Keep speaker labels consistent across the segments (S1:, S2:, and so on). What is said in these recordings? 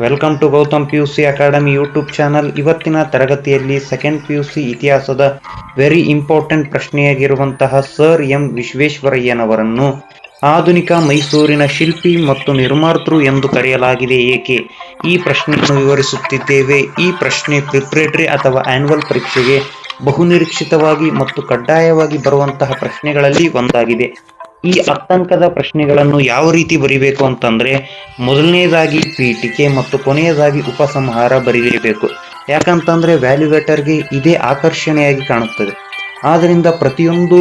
S1: Welcome to Gautam PUC academy YouTube channel. ಇವತ್ತಿನ ತರಗತಿಯಲ್ಲಿ second PUC ಇತಿಹಾಸದ ವೆರಿ ಇಂಪಾರ್ಟೆಂಟ್ ಪ್ರಶ್ನೆಯಾಗಿರುವಂತಹ ಸರ್ ಎಂ ವಿಶ್ವೇಶ್ವರಯ್ಯನವರನ್ನು ಆಧುನಿಕ ಮೈಸೂರಿನ ಶಿಲ್ಪಿ ಮತ್ತು ನಿರ್ಮಾತೃ ಎಂದು ಕರೆಯಲಾಗಿದೆ ಏಕೆ? ಈ ಪ್ರಶ್ನೆಯನ್ನು ವಿವರಿಸುತ್ತಿದ್ದೇವೆ. ಈ ಪ್ರಶ್ನೆ ಪ್ರಿಪರೇಟರಿ ಅಥವಾ ಆನ್ಯುವಲ್ ಪರೀಕ್ಷೆಗೆ ಬಹುನಿರೀಕ್ಷಿತವಾಗಿ ಮತ್ತು ಕಡ್ಡಾಯವಾಗಿ ಬರುವಂತಹ ಪ್ರಶ್ನೆಗಳಲ್ಲಿ ಒಂದಾಗಿದೆ. ಈ 10 ಅಂಕದ ಪ್ರಶ್ನೆಗಳನ್ನು ಯಾವ ರೀತಿ ಬರಿಬೇಕು ಅಂತಂದ್ರೆ, ಮೊದಲನೇದಾಗಿ ಪೀಠಿಕೆ ಮತ್ತು ಕೊನೆಯದಾಗಿ ಉಪಸಂಹಾರ ಬರೀಲೇಬೇಕು. ಯಾಕಂತಂದ್ರೆ ವ್ಯಾಲ್ಯುವೇಟರ್ಗೆ ಇದೇ ಆಕರ್ಷಣೆಯಾಗಿ ಕಾಣುತ್ತದೆ. ಆದ್ದರಿಂದ ಪ್ರತಿಯೊಂದು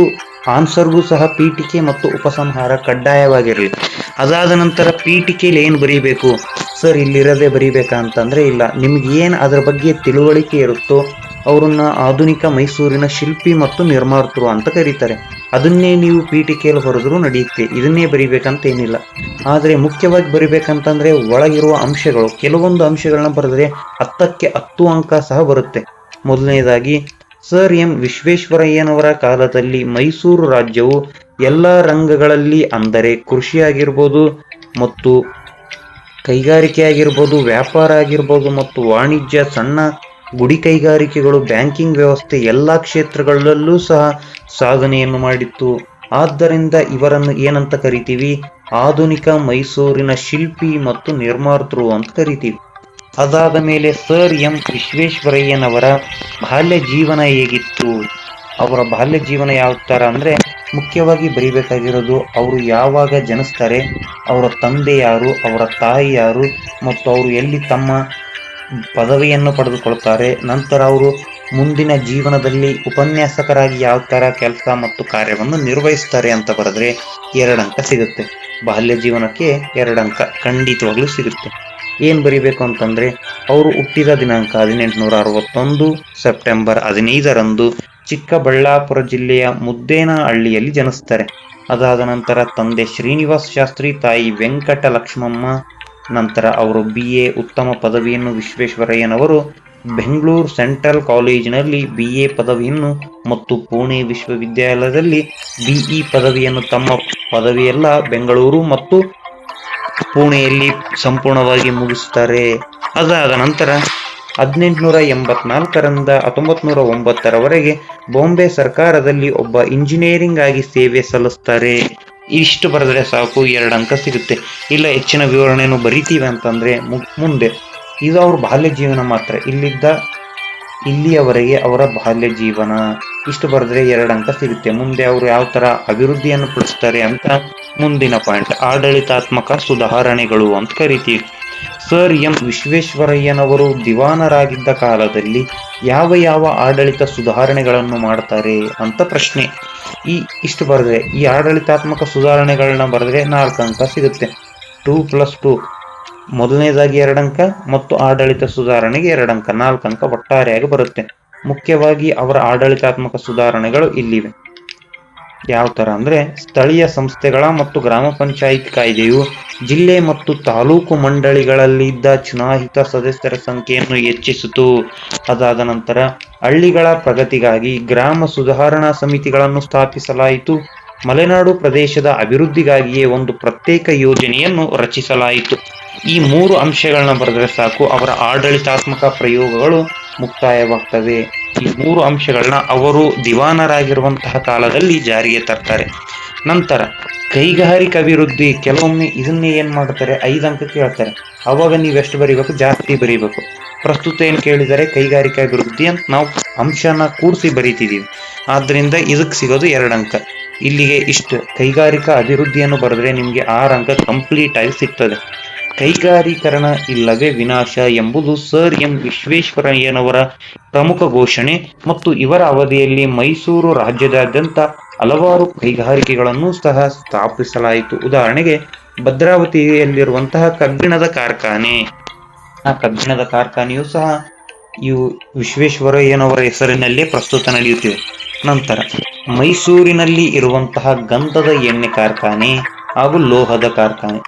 S1: ಆನ್ಸರ್ಗೂ ಸಹ ಪೀಠಿಕೆ ಮತ್ತು ಉಪಸಂಹಾರ ಕಡ್ಡಾಯವಾಗಿರಲಿ. ಅದಾದ ನಂತರ ಪೀಠಿಕೆಯಲ್ಲಿ ಏನು ಬರೀಬೇಕು ಸರ್, ಇಲ್ಲಿರದೆ ಬರೀಬೇಕಾ ಅಂತಂದ್ರೆ ಇಲ್ಲ, ನಿಮ್ಗೆ ಏನು ಅದರ ಬಗ್ಗೆ ತಿಳುವಳಿಕೆ ಇರುತ್ತೋ ಅವರನ್ನ ಆಧುನಿಕ ಮೈಸೂರಿನ ಶಿಲ್ಪಿ ಮತ್ತು ನಿರ್ಮಾತೃ ಅಂತ ಕರೀತಾರೆ. ಅದನ್ನೇ ನೀವು ಪೀಠಿಕೆಯಲ್ಲಿ ಹೊರದ್ರು ನಡೆಯುತ್ತೆ, ಇದನ್ನೇ ಬರಿಬೇಕಂತ ಏನಿಲ್ಲ. ಆದರೆ ಮುಖ್ಯವಾಗಿ ಬರಿಬೇಕಂತಂದ್ರೆ ಒಳಗಿರುವ ಅಂಶಗಳು, ಕೆಲವೊಂದು ಅಂಶಗಳನ್ನ ಬರೆದ್ರೆ 10ಕ್ಕೆ 10 ಅಂಕ ಸಹ ಬರುತ್ತೆ. ಮೊದಲನೇದಾಗಿ ಸರ್ ಎಂ ವಿಶ್ವೇಶ್ವರಯ್ಯನವರ ಕಾಲದಲ್ಲಿ ಮೈಸೂರು ರಾಜ್ಯವು ಎಲ್ಲ ರಂಗಗಳಲ್ಲಿ, ಅಂದರೆ ಕೃಷಿ ಆಗಿರ್ಬೋದು ಮತ್ತು ಕೈಗಾರಿಕೆ ಆಗಿರ್ಬೋದು, ವ್ಯಾಪಾರ ಆಗಿರ್ಬೋದು ಮತ್ತು ವಾಣಿಜ್ಯ, ಸಣ್ಣ ಗುಡಿ ಕೈಗಾರಿಕೆಗಳು, ಬ್ಯಾಂಕಿಂಗ್ ವ್ಯವಸ್ಥೆ ಎಲ್ಲ ಕ್ಷೇತ್ರಗಳಲ್ಲೂ ಸಹ ಸಾಧನೆಯನ್ನು ಮಾಡಿತ್ತು. ಆದ್ದರಿಂದ ಇವರನ್ನು ಏನಂತ ಕರಿತೀವಿ? ಆಧುನಿಕ ಮೈಸೂರಿನ ಶಿಲ್ಪಿ ಮತ್ತು ನಿರ್ಮಾತೃ ಅಂತ ಕರಿತೀವಿ. ಅದಾದ ಮೇಲೆ ಸರ್ ಎಂ ವಿಶ್ವೇಶ್ವರಯ್ಯನವರ ಬಾಲ್ಯ ಜೀವನ ಹೇಗಿತ್ತು? ಅವರ ಬಾಲ್ಯ ಜೀವನ ಯಾವ ಥರ ಅಂದರೆ, ಮುಖ್ಯವಾಗಿ ಬರಿಬೇಕಾಗಿರೋದು ಅವರು ಯಾವಾಗ ಜನಿಸ್ತಾರೆ, ಅವರ ತಂದೆ ಯಾರು, ಅವರ ತಾಯಿ ಯಾರು ಮತ್ತು ಅವರು ಎಲ್ಲಿ ತಮ್ಮ ಪದವಿಯನ್ನು ಪಡೆದುಕೊಳ್ತಾರೆ, ನಂತರ ಅವರು ಮುಂದಿನ ಜೀವನದಲ್ಲಿ ಉಪನ್ಯಾಸಕರಾಗಿ ಯಾವ ಥರ ಕೆಲಸ ಮತ್ತು ಕಾರ್ಯವನ್ನು ನಿರ್ವಹಿಸ್ತಾರೆ ಅಂತ ಬರೆದ್ರೆ 2 ಅಂಕ ಸಿಗುತ್ತೆ. ಬಾಲ್ಯ ಜೀವನಕ್ಕೆ 2 ಅಂಕ ಖಂಡಿತವಾಗ್ಲೂ ಸಿಗುತ್ತೆ. ಏನು ಬರಿಬೇಕು ಅಂತಂದರೆ, ಅವರು ಹುಟ್ಟಿದ ದಿನಾಂಕ 1861 ಸೆಪ್ಟೆಂಬರ್ 15ರಂದು ಚಿಕ್ಕಬಳ್ಳಾಪುರ ಜಿಲ್ಲೆಯ ಮುದ್ದೇನಹಳ್ಳಿಯಲ್ಲಿ ಜನಿಸ್ತಾರೆ. ಅದಾದ ನಂತರ ತಂದೆ ಶ್ರೀನಿವಾಸ ಶಾಸ್ತ್ರಿ, ತಾಯಿ ವೆಂಕಟ ಲಕ್ಷ್ಮಮ್ಮ. ನಂತರ ಅವರು BA ಉತ್ತಮ ಪದವಿಯನ್ನು ವಿಶ್ವೇಶ್ವರಯ್ಯನವರು ಬೆಂಗಳೂರು ಸೆಂಟ್ರಲ್ ಕಾಲೇಜಿನಲ್ಲಿ BA ಪದವಿಯನ್ನು ಮತ್ತು ಪುಣೆ ವಿಶ್ವವಿದ್ಯಾಲಯದಲ್ಲಿ BE ಪದವಿಯನ್ನು, ತಮ್ಮ ಪದವಿಯೆಲ್ಲ ಬೆಂಗಳೂರು ಮತ್ತು ಪುಣೆಯಲ್ಲಿ ಸಂಪೂರ್ಣವಾಗಿ ಮುಗಿಸ್ತಾರೆ. ಅದಾದ ನಂತರ 1884ರಿಂದ 1909ರವರೆಗೆ ಬಾಂಬೆ ಸರ್ಕಾರದಲ್ಲಿ ಒಬ್ಬ ಇಂಜಿನಿಯರಿಂಗ್ ಆಗಿ ಸೇವೆ ಸಲ್ಲಿಸ್ತಾರೆ. ಇಷ್ಟು ಬರೆದ್ರೆ ಸಾಕು, 2 ಅಂಕ ಸಿಗುತ್ತೆ. ಇಲ್ಲ ಹೆಚ್ಚಿನ ವಿವರಣೆಯನ್ನು ಬರಿತೀವಿ ಅಂತಂದ್ರೆ ಮುಂದೆ. ಇದು ಅವ್ರ ಬಾಲ್ಯ ಜೀವನ ಮಾತ್ರ, ಇಲ್ಲಿಯವರೆಗೆ ಅವರ ಬಾಲ್ಯ ಜೀವನ. ಇಷ್ಟು ಬರೆದ್ರೆ 2 ಅಂಕ ಸಿಗುತ್ತೆ. ಮುಂದೆ ಅವರು ಯಾವ ತರ ಅಭಿವೃದ್ಧಿಯನ್ನು ಪಡಿಸ್ತಾರೆ ಅಂತ ಮುಂದಿನ ಪಾಯಿಂಟ್, ಆಡಳಿತಾತ್ಮಕ ಸುಧಾರಣೆಗಳು ಅಂತ ಕರಿತೀವಿ. ಸರ್ ಎಂ ವಿಶ್ವೇಶ್ವರಯ್ಯನವರು ದಿವಾನರಾಗಿದ್ದ ಕಾಲದಲ್ಲಿ ಯಾವ ಆಡಳಿತ ಸುಧಾರಣೆಗಳನ್ನು ಮಾಡ್ತಾರೆ ಅಂತ ಪ್ರಶ್ನೆ. ಇಷ್ಟು ಬರೆದ್ರೆ, ಈ ಆಡಳಿತಾತ್ಮಕ ಸುಧಾರಣೆಗಳನ್ನ ಬರೆದ್ರೆ 4 ಅಂಕ ಸಿಗುತ್ತೆ. 2+2, ಮೊದಲನೇದಾಗಿ 2 ಅಂಕ ಮತ್ತು ಆಡಳಿತ ಸುಧಾರಣೆಗೆ 2 ಅಂಕ, 4 ಅಂಕ ಒಟ್ಟಾರೆಯಾಗಿ ಬರುತ್ತೆ. ಮುಖ್ಯವಾಗಿ ಅವರ ಆಡಳಿತಾತ್ಮಕ ಸುಧಾರಣೆಗಳು ಇಲ್ಲಿವೆ. ಯಾವ ತರ ಅಂದ್ರೆ, ಸ್ಥಳೀಯ ಸಂಸ್ಥೆಗಳ ಮತ್ತು ಗ್ರಾಮ ಪಂಚಾಯತ್ ಕಾಯ್ದೆಯು ಜಿಲ್ಲೆ ಮತ್ತು ತಾಲೂಕು ಮಂಡಳಿಗಳಲ್ಲಿದ್ದ ಚುನಾಯಿತ ಸದಸ್ಯರ ಸಂಖ್ಯೆಯನ್ನು ಹೆಚ್ಚಿಸಿತು. ಅದಾದ ನಂತರ ಹಳ್ಳಿಗಳ ಪ್ರಗತಿಗಾಗಿ ಗ್ರಾಮ ಸುಧಾರಣಾ ಸಮಿತಿಗಳನ್ನು ಸ್ಥಾಪಿಸಲಾಯಿತು. ಮಲೆನಾಡು ಪ್ರದೇಶದ ಅಭಿವೃದ್ಧಿಗಾಗಿಯೇ ಒಂದು ಪ್ರತ್ಯೇಕ ಯೋಜನೆಯನ್ನು ರಚಿಸಲಾಯಿತು. ಈ 3 ಅಂಶಗಳನ್ನ ಬರೆದ್ರೆ ಸಾಕು, ಅವರ ಆಡಳಿತಾತ್ಮಕ ಪ್ರಯೋಗಗಳು ಮುಕ್ತಾಯವಾಗ್ತವೆ. ಈ 3 ಅಂಶಗಳನ್ನ ಅವರು ದಿವಾನರಾಗಿರುವಂತಹ ಕಾಲದಲ್ಲಿ ಜಾರಿಗೆ ತರ್ತಾರೆ. ನಂತರ ಕೈಗಾರಿಕಾ ಅಭಿವೃದ್ಧಿ, ಕೆಲವೊಮ್ಮೆ ಇದನ್ನೇ ಏನ್ ಮಾಡ್ತಾರೆ, 5 ಅಂಕ ಕೇಳ್ತಾರೆ. ಅವಾಗ ನೀವೆಷ್ಟು ಬರೀಬೇಕು? ಜಾಸ್ತಿ ಬರೀಬೇಕು. ಪ್ರಸ್ತುತ ಏನ್ ಕೇಳಿದರೆ ಕೈಗಾರಿಕಾ ಅಭಿವೃದ್ಧಿ ಅಂತ ನಾವು ಅಂಶನ ಕೂಡಿಸಿ ಬರೀತಿದೀವಿ. ಆದ್ರಿಂದ ಇದಕ್ಕೆ ಸಿಗೋದು 2 ಅಂಕ. ಇಲ್ಲಿಗೆ ಇಷ್ಟು. ಕೈಗಾರಿಕಾ ಅಭಿವೃದ್ಧಿಯನ್ನು ಬರೆದ್ರೆ ನಿಮ್ಗೆ 6 ಅಂಕ ಕಂಪ್ಲೀಟ್ ಆಗಿ ಸಿಗ್ತದೆ. ಕೈಗಾರೀಕರಣ ಇಲ್ಲವೇ ವಿನಾಶ ಎಂಬುದು ಸರ್ ಎಂ ವಿಶ್ವೇಶ್ವರಯ್ಯನವರ ಪ್ರಮುಖ ಘೋಷಣೆ ಮತ್ತು ಇವರ ಅವಧಿಯಲ್ಲಿ ಮೈಸೂರು ರಾಜ್ಯದಾದ್ಯಂತ ಹಲವಾರು ಕೈಗಾರಿಕೆಗಳನ್ನು ಸಹ ಸ್ಥಾಪಿಸಲಾಯಿತು. ಉದಾಹರಣೆಗೆ ಭದ್ರಾವತಿಯಲ್ಲಿರುವಂತಹ ಕಬ್ಬಿಣದ ಕಾರ್ಖಾನೆ, ಆ ಕಬ್ಬಿಣದ ಕಾರ್ಖಾನೆಯು ಸಹ ಇವು ವಿಶ್ವೇಶ್ವರಯ್ಯನವರ ಹೆಸರಿನಲ್ಲೇ ಪ್ರಸ್ತುತ ನಡೆಯುತ್ತಿದೆ. ನಂತರ ಮೈಸೂರಿನಲ್ಲಿ ಇರುವಂತಹ ಗಂಧದ ಎಣ್ಣೆ ಕಾರ್ಖಾನೆ ಹಾಗೂ ಲೋಹದ ಕಾರ್ಖಾನೆ.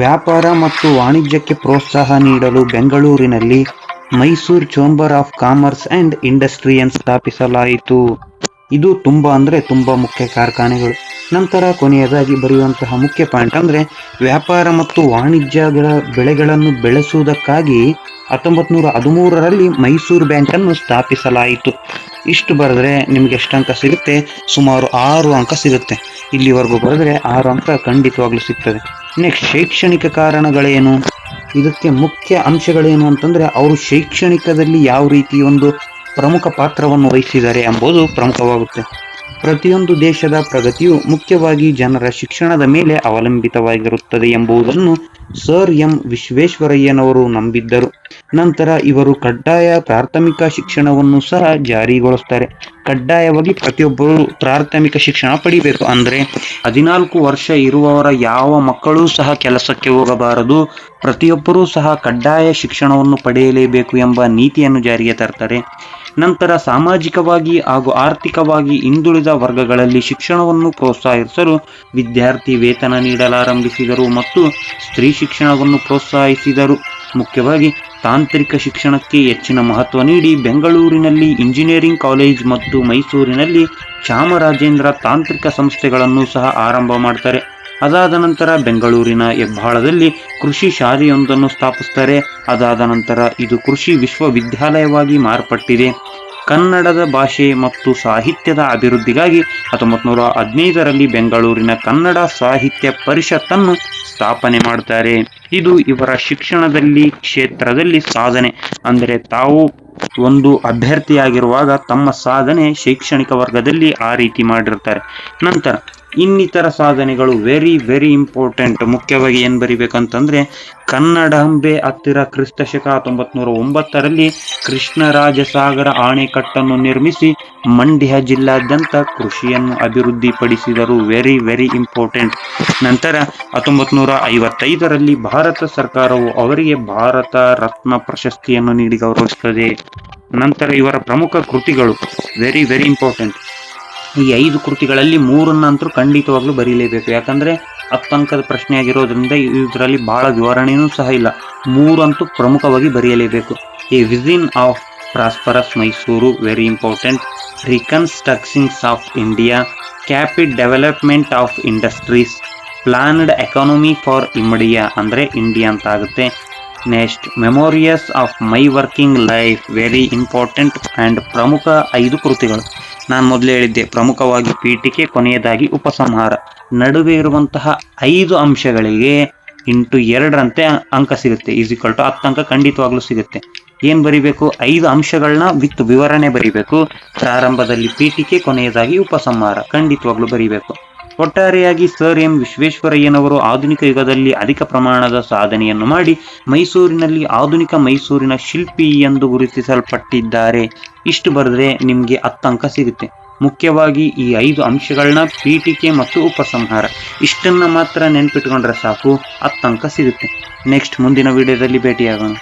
S1: ವ್ಯಾಪಾರ ಮತ್ತು ವಾಣಿಜ್ಯಕ್ಕೆ ಪ್ರೋತ್ಸಾಹ ನೀಡಲು ಬೆಂಗಳೂರಿನಲ್ಲಿ Mysore chamber of commerce and ಇಂಡಸ್ಟ್ರಿಯನ್ನು ಸ್ಥಾಪಿಸಲಾಯಿತು. ಇದು ತುಂಬಾ ಮುಖ್ಯ ಕಾರ್ಖಾನೆಗಳು. ನಂತರ ಕೊನೆಯದಾಗಿ ಬರೆಯುವಂತಹ ಮುಖ್ಯ ಪಾಯಿಂಟ್ ಅಂದ್ರೆ ವ್ಯಾಪಾರ ಮತ್ತು ವಾಣಿಜ್ಯಗಳ ಬೆಳೆಗಳನ್ನು ಬೆಳೆಸುವುದಕ್ಕಾಗಿ 1913ರಲ್ಲಿ ಮೈಸೂರು ಬ್ಯಾಂಕ್ ಅನ್ನು ಸ್ಥಾಪಿಸಲಾಯಿತು. ಇಷ್ಟು ಬರೆದ್ರೆ ನಿಮ್ಗೆ ಎಷ್ಟು ಅಂಕ ಸಿಗುತ್ತೆ? ಸುಮಾರು 6 ಅಂಕ ಸಿಗುತ್ತೆ. ಇಲ್ಲಿವರೆಗೂ ಬರೆದ್ರೆ 6 ಅಂಕ ಖಂಡಿತವಾಗ್ಲೂ ಸಿಗ್ತದೆ. ನೆಕ್ಸ್ಟ್, ಶೈಕ್ಷಣಿಕ ಕಾರಣಗಳೇನು? ಇದಕ್ಕೆ ಮುಖ್ಯ ಅಂಶಗಳೇನು ಅಂತಂದ್ರೆ ಅವರು ಶೈಕ್ಷಣಿಕದಲ್ಲಿ ಯಾವ ರೀತಿ ಒಂದು ಪ್ರಮುಖ ಪಾತ್ರವನ್ನು ವಹಿಸಿದ್ದಾರೆ ಎಂಬುದು ಪ್ರಮುಖವಾಗುತ್ತೆ. ಪ್ರತಿಯೊಂದು ದೇಶದ ಪ್ರಗತಿಯು ಮುಖ್ಯವಾಗಿ ಜನರ ಶಿಕ್ಷಣದ ಮೇಲೆ ಅವಲಂಬಿತವಾಗಿರುತ್ತದೆ ಎಂಬುದನ್ನು ಸರ್ ಎಂ ವಿಶ್ವೇಶ್ವರಯ್ಯನವರು ನಂಬಿದ್ದರು. ನಂತರ ಇವರು ಕಡ್ಡಾಯ ಪ್ರಾಥಮಿಕ ಶಿಕ್ಷಣವನ್ನು ಸಹ ಜಾರಿಗೊಳಿಸ್ತಾರೆ. ಕಡ್ಡಾಯವಾಗಿ ಪ್ರತಿಯೊಬ್ಬರು ಪ್ರಾಥಮಿಕ ಶಿಕ್ಷಣ ಪಡಿಬೇಕು. ಅಂದ್ರೆ 14 ವರ್ಷ ಇರುವವರ ಯಾವ ಮಕ್ಕಳೂ ಸಹ ಕೆಲಸಕ್ಕೆ ಹೋಗಬಾರದು, ಪ್ರತಿಯೊಬ್ಬರೂ ಸಹ ಕಡ್ಡಾಯ ಶಿಕ್ಷಣವನ್ನು ಪಡೆಯಲೇಬೇಕು ಎಂಬ ನೀತಿಯನ್ನು ಜಾರಿಗೆ ತರ್ತಾರೆ. ನಂತರ ಸಾಮಾಜಿಕವಾಗಿ ಹಾಗೂ ಆರ್ಥಿಕವಾಗಿ ಹಿಂದುಳಿದ ವರ್ಗಗಳಲ್ಲಿ ಶಿಕ್ಷಣವನ್ನು ಪ್ರೋತ್ಸಾಹಿಸಲು ವಿದ್ಯಾರ್ಥಿ ವೇತನ ನೀಡಲಾರಂಭಿಸಿದರು ಮತ್ತು ಸ್ತ್ರೀ ಶಿಕ್ಷಣವನ್ನು ಪ್ರೋತ್ಸಾಹಿಸಿದರು. ಮುಖ್ಯವಾಗಿ ತಾಂತ್ರಿಕ ಶಿಕ್ಷಣಕ್ಕೆ ಹೆಚ್ಚಿನ ಮಹತ್ವ ನೀಡಿ ಬೆಂಗಳೂರಿನಲ್ಲಿ ಇಂಜಿನಿಯರಿಂಗ್ ಕಾಲೇಜ್ ಮತ್ತು ಮೈಸೂರಿನಲ್ಲಿ ಚಾಮರಾಜೇಂದ್ರ ತಾಂತ್ರಿಕ ಸಂಸ್ಥೆಗಳನ್ನು ಸಹ ಆರಂಭ ಮಾಡ್ತಾರೆ. ಅದಾದ ನಂತರ ಬೆಂಗಳೂರಿನ ಹೆಬ್ಬಾಳದಲ್ಲಿ ಕೃಷಿ ಶಾಲೆಯೊಂದನ್ನು ಸ್ಥಾಪಿಸ್ತಾರೆ. ಅದಾದ ನಂತರ ಇದು ಕೃಷಿ ವಿಶ್ವವಿದ್ಯಾಲಯವಾಗಿ ಮಾರ್ಪಟ್ಟಿದೆ. ಕನ್ನಡದ ಭಾಷೆ ಮತ್ತು ಸಾಹಿತ್ಯದ ಅಭಿವೃದ್ಧಿಗಾಗಿ 1915ರಲ್ಲಿ ಬೆಂಗಳೂರಿನ ಕನ್ನಡ ಸಾಹಿತ್ಯ ಪರಿಷತ್ತನ್ನು ಸ್ಥಾಪನೆ ಮಾಡ್ತಾರೆ. ಇದು ಇವರ ಶಿಕ್ಷಣದಲ್ಲಿ ಕ್ಷೇತ್ರದಲ್ಲಿ ಸಾಧನೆ. ಅಂದರೆ ತಾವು ಒಂದು ಅಭ್ಯರ್ಥಿಯಾಗಿರುವಾಗ ತಮ್ಮ ಸಾಧನೆ ಶೈಕ್ಷಣಿಕ ವರ್ಗದಲ್ಲಿ ಆ ರೀತಿ ಮಾಡಿರ್ತಾರೆ. ನಂತರ ಇನ್ನಿತರ ಸಾಧನೆಗಳು ವೆರಿ ಇಂಪಾರ್ಟೆಂಟ್. ಮುಖ್ಯವಾಗಿ ಏನ್ ಬರಿಬೇಕಂತಂದ್ರೆ ಕನ್ನಡಾಂಬೆ ಹತ್ತಿರ ಕ್ರಿಸ್ತಶಕ 1909ರಲ್ಲಿ ಕೃಷ್ಣರಾಜಸಾಗರ ಅಣೆಕಟ್ಟನ್ನು ನಿರ್ಮಿಸಿ ಮಂಡ್ಯ ಜಿಲ್ಲಾದ್ಯಂತ ಕೃಷಿಯನ್ನು ಅಭಿವೃದ್ಧಿಪಡಿಸಿದರು. Very important. ನಂತರ 1955ರಲ್ಲಿ ಭಾರತ ಸರ್ಕಾರವು ಅವರಿಗೆ ಭಾರತ ರತ್ನ ಪ್ರಶಸ್ತಿಯನ್ನು ನೀಡಿ ಗೌರವಿಸುತ್ತದೆ. ನಂತರ ಇವರ ಪ್ರಮುಖ ಕೃತಿಗಳು ವೆರಿ ಇಂಪಾರ್ಟೆಂಟ್. ಈ 5 ಕೃತಿಗಳಲ್ಲಿ 3 ಖಂಡಿತವಾಗ್ಲೂ ಬರೀಲೇಬೇಕು. ಯಾಕಂದ್ರೆ 10 ಅಂಕದ ಪ್ರಶ್ನೆ ಆಗಿರೋದ್ರಿಂದ ಇದರಲ್ಲಿ ಬಹಳ ವಿವರಣೆಯೂ ಸಹ ಇಲ್ಲ. 3 ಪ್ರಮುಖವಾಗಿ ಬರೆಯಲೇಬೇಕು. A vision of prosperous Mysore, very important. Reconstructions of India, rapid development of industries, planned economy for India ಅಂದ್ರೆ ಇಂಡಿಯಾ ಅಂತ ಆಗುತ್ತೆ. Next, memoirs of my working life, very important. And ಪ್ರಮುಖ 5 ಕೃತಿಗಳು ನಾನು ಮೊದಲೇ ಹೇಳಿದ್ದೆ, ಪ್ರಮುಖವಾಗಿ ಪೀಠಿಕೆ, ಕೊನೆಯದಾಗಿ ಉಪಸಂಹಾರ. ನಡುವೆ ಇರುವಂತಹ 5 ಅಂಶಗಳಿಗೆ ಇಂಟು 2ರಂತೆ ಅಂಕ ಸಿಗುತ್ತೆ. ಈಕ್ವಲ್ ಟು 10 ಅಂಕ ಖಂಡಿತವಾಗ್ಲೂ ಸಿಗುತ್ತೆ. ಏನ್ ಬರಿಬೇಕು? 5 ಅಂಶಗಳನ್ನ ವಿತ್ ವಿವರಣೆ ಬರಿಬೇಕು. ಪ್ರಾರಂಭದಲ್ಲಿ ಪೀಠಿಕೆ, ಕೊನೆಯದಾಗಿ ಉಪಸಂಹಾರ ಖಂಡಿತವಾಗ್ಲೂ ಬರಿಬೇಕು. ಒಟ್ಟಾರೆಯಾಗಿ ಸರ್ ಎಂ ವಿಶ್ವೇಶ್ವರಯ್ಯನವರು ಆಧುನಿಕ ಯುಗದಲ್ಲಿ ಅಧಿಕ ಪ್ರಮಾಣದ ಸಾಧನೆಯನ್ನು ಮಾಡಿ ಮೈಸೂರಿನಲ್ಲಿ ಆಧುನಿಕ ಮೈಸೂರಿನ ಶಿಲ್ಪಿ ಎಂದು ಗುರುತಿಸಲ್ಪಟ್ಟಿದ್ದಾರೆ. ಇಷ್ಟು ಬರೆದ್ರೆ ನಿಮ್ಗೆ 10 ಅಂಕ ಸಿಗುತ್ತೆ. ಮುಖ್ಯವಾಗಿ ಈ 5 ಅಂಶಗಳನ್ನ ಪೀಠಿಕೆ ಮತ್ತು ಉಪಸಂಹಾರ ಇಷ್ಟನ್ನ ಮಾತ್ರ ನೆನ್ಪಿಟ್ಕೊಂಡ್ರೆ ಸಾಕು, 10 ಅಂಕ ಸಿಗುತ್ತೆ. ನೆಕ್ಸ್ಟ್ ಮುಂದಿನ ವಿಡಿಯೋದಲ್ಲಿ ಭೇಟಿಯಾಗೋಣ.